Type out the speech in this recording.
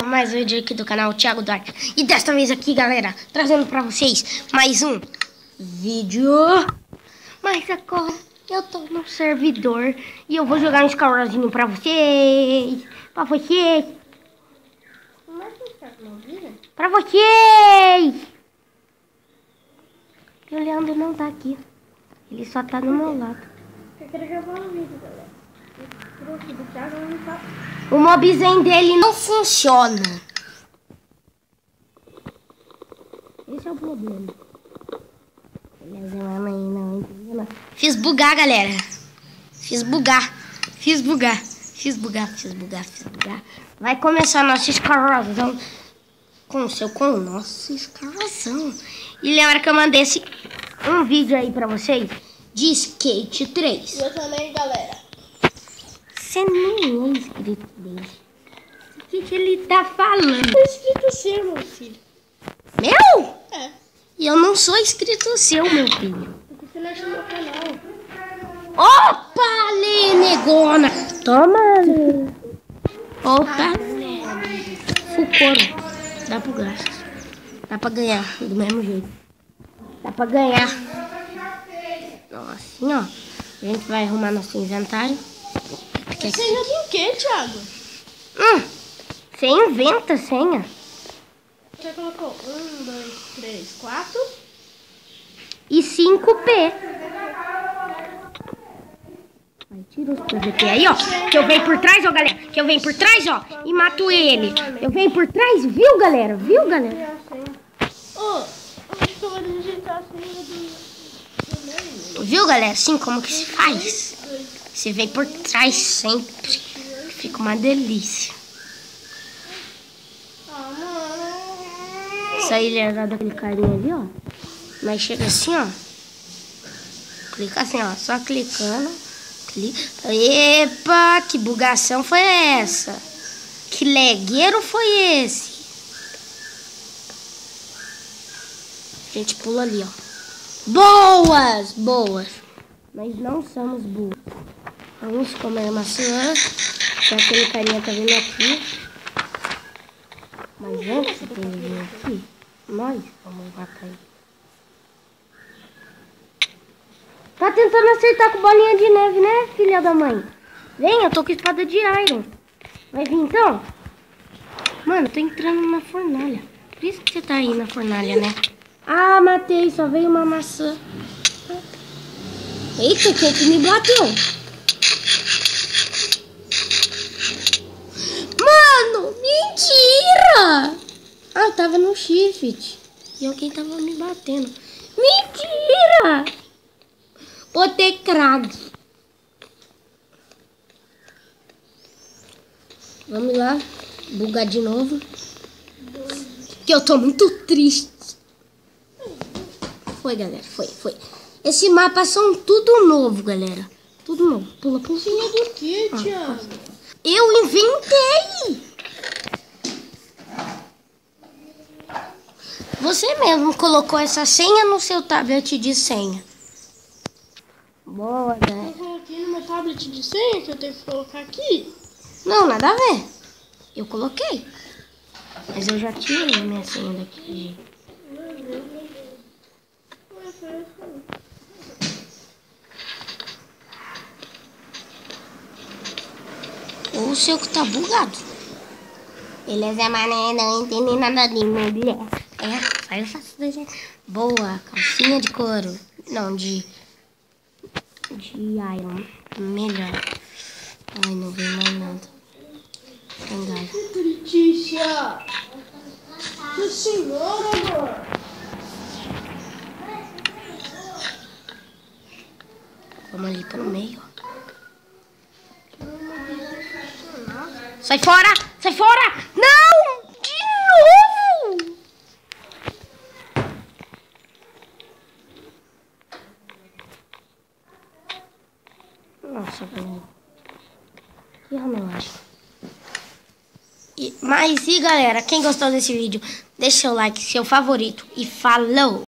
mais um vídeo aqui do canal Thiago Duarte. E desta vez aqui, galera, trazendo pra vocês mais um vídeo. Mas agora eu tô no servidor e eu vou jogar um Skywardzinho pra vocês. Pra vocês. Pra vocês. E o Leandro não tá aqui. Ele só tá do meu lado. Eu quero gravar um vídeo, galera. O mobzinho dele não funciona. Esse é o problema. Fiz bugar, galera. Fiz bugar. Vai começar nossa escalação com o nosso escalação. E lembra que eu mandei um vídeo aí pra vocês de Skate 3. Eu também, galera. Você nem é inscrito dele. O que ele tá falando? Eu sou inscrito seu, meu filho. Meu? É. E eu não sou inscrito seu, meu filho. Porque você não acha meu canal. Opa, Lê, negona. Toma, Lê. Opa. Fucoro. Dá pro gasto. Dá pra ganhar do mesmo jeito. Dá pra ganhar. Então, assim, ó. A gente vai arrumar nosso inventário. Você joga em quê, Thiago? Você inventa senha. Você colocou 1, 2, 3, 4 e 5P. Vai, tira os PVP aí, ó. Que eu venho por trás, ó, galera. Que eu venho por trás, ó. E mato ele. Eu venho por trás, viu, galera? Viu, galera? Ô, acho que eu vou digitar a senha do meio. Viu, galera? Assim como que se faz. Você vem por trás sempre. Fica uma delícia. Isso aí é daquele carinha ali, ó. Mas chega assim, ó. Clica assim, ó. Só clicando. Clica. Epa, que bugação foi essa? Que legueiro foi esse? A gente pula ali, ó. Boas. Nós não somos burros. Vamos comer maçã. Que aquele carinha tá vindo aqui. Mas antes de vir aqui, nós vamos matar ele. Tá tentando acertar com bolinha de neve, né, filha da mãe? Vem, eu tô com espada de iron. Vai vir então? Mano, tô entrando na fornalha. Por isso que você tá aí na fornalha, né? Ah, matei, só veio uma maçã. Eita, quem que me bateu? Mano, mentira! Ah, eu tava no shift. E alguém tava me batendo. Mentira! Botei crack. Vamos lá. Bugar de novo. Que eu tô muito triste. Foi, galera. Foi. Esse mapa são tudo novo, galera. Tudo novo. Pula. Senha do quê, Thiago? Eu inventei. Você mesmo colocou essa senha no seu tablet de senha. Boa, galera. Eu coloquei no meu tablet de senha que eu tenho que colocar aqui. Não, nada a ver. Eu coloquei. Mas eu já tirei a minha senha daqui. Ou o seu que tá bugado. Beleza, mané, não entendi nada de mulher. É, faz essa desenho. Boa, calcinha de couro. Não, de iron. Melhor. Ai, não vem mais nada. Engana. Letícia! Que senhora, amor! Vamos ali pelo meio, ó. Sai fora! Sai fora! Não! De novo! Nossa, velho. Que relaxa. Mas galera, quem gostou desse vídeo, deixa seu like, seu favorito e falou!